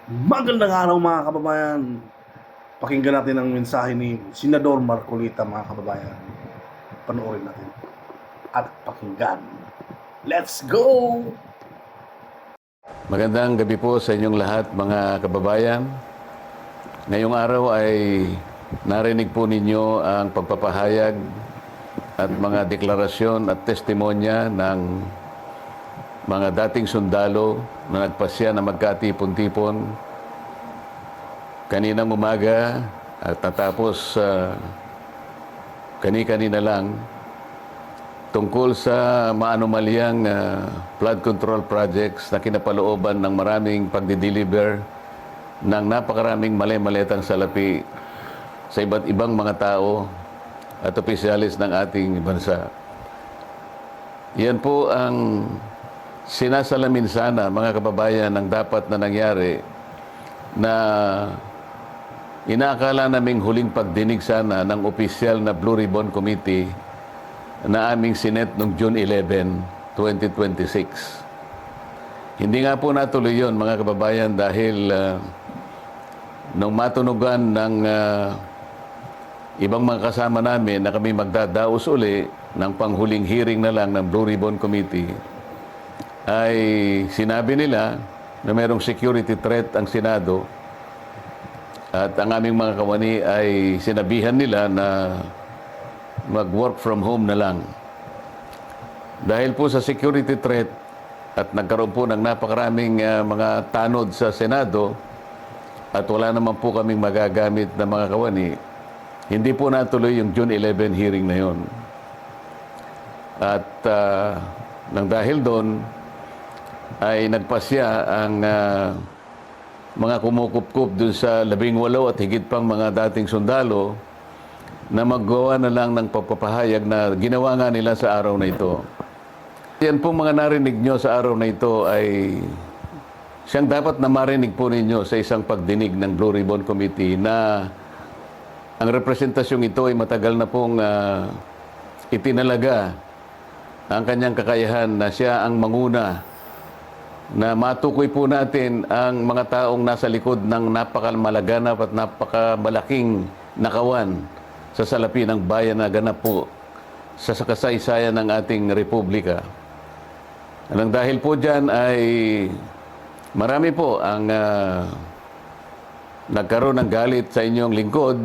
Magandang araw mga kababayan. Pakinggan natin ang mensahe ni Senador Marcolita mga kababayan. Panoorin natin at pakinggan. Let's go! Magandang gabi po sa inyong lahat mga kababayan. Ngayong araw ay narinig po ninyo ang pagpapahayag at mga deklarasyon at testimonya ng mga dating sundalo na nagpasya na magkatipon-tipon kaninang umaga at natapos kani-kanina lang tungkol sa maanumalyang flood control projects na kinapalooban ng maraming pagdi-deliver ng napakaraming mali-maletang salapi sa iba't ibang mga tao at opisyalis ng ating bansa. Yan po ang sinasalamin sana, mga kababayan, ng dapat na nangyari na inaakala naming huling pagdinig sana ng opisyal na Blue Ribbon Committee na aming sinet noong June 11, 2026. Hindi nga po natuloy yun, mga kababayan, dahil nung matunugan ng ibang mga kasama namin na kami magdadaos uli ng panghuling hearing na lang ng Blue Ribbon Committee, ay sinabi nila na mayroong security threat ang Senado at ang aming mga kawani ay sinabihan nila na mag-work from home na lang. Dahil po sa security threat at nagkaroon po ng napakaraming mga tanod sa Senado at wala naman po kaming magagamit na mga kawani, hindi po natuloy yung June 11 hearing na yon. At nang dahil doon, ay nagpasya ang mga kumukup-kup dun sa 18 at higit pang mga dating sundalo na maggawa na lang ng pagpapahayag na ginawa nga nila sa araw na ito. Yan po mga narinig nyo sa araw na ito ay siyang dapat na marinig po ninyo sa isang pagdinig ng Blue Ribbon Committee na ang representasyong ito ay matagal na pong itinalaga ang kanyang kakayahan na siya ang manguna na matukoy po natin ang mga taong nasa likod ng napakamalaganap at napakamalaking nakawan sa salapi ng bayan na ganap po sa kasaysayan ng ating republika. Nang dahil po dyan ay marami po ang nagkaroon ng galit sa inyong lingkod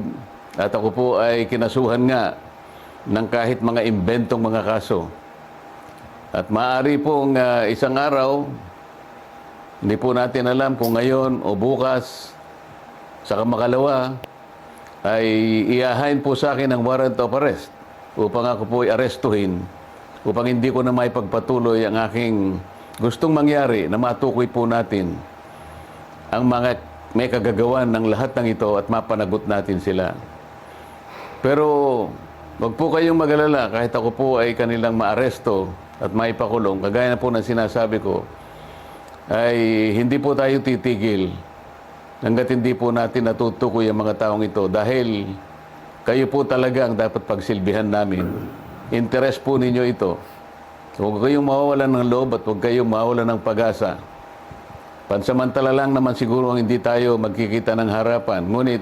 at ako po ay kinasuhan nga ng kahit mga imbentong mga kaso. At maaari pong isang araw, hindi po natin alam kung ngayon o bukas, sa makalawa, ay iahain po sa akin ang warrant of arrest upang ako po ay arestuhin, upang hindi ko na may pagpatuloy ang aking gustong mangyari na matukoy po natin ang mga may kagagawan ng lahat ng ito at mapanagot natin sila. Pero wag po kayong mag-alala kahit ako po ay kanilang maaresto at maipakulong, kagaya na po ng sinasabi ko, ay hindi po tayo titigil hanggat hindi po natin natutukoy ang mga taong ito dahil kayo po talaga ang dapat pagsilbihan namin. Interes po ninyo ito. So, huwag kayong mawawalan ng loob at huwag kayong mawawalan ng pag-asa. Pansamantala lang naman siguro ang hindi tayo magkikita ng harapan. Ngunit,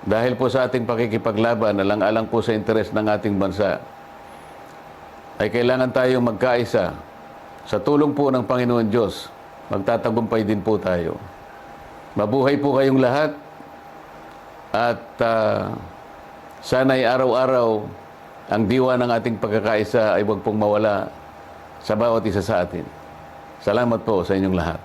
dahil po sa ating pakikipaglaban, alang-alang po sa interes ng ating bansa, ay kailangan tayong magkaisa. Sa tulong po ng Panginoon Diyos, magtatagumpay din po tayo. Mabuhay po kayong lahat at sana'y araw-araw ang diwa ng ating pagkakaisa ay huwag pong mawala sa bawat isa sa atin. Salamat po sa inyong lahat.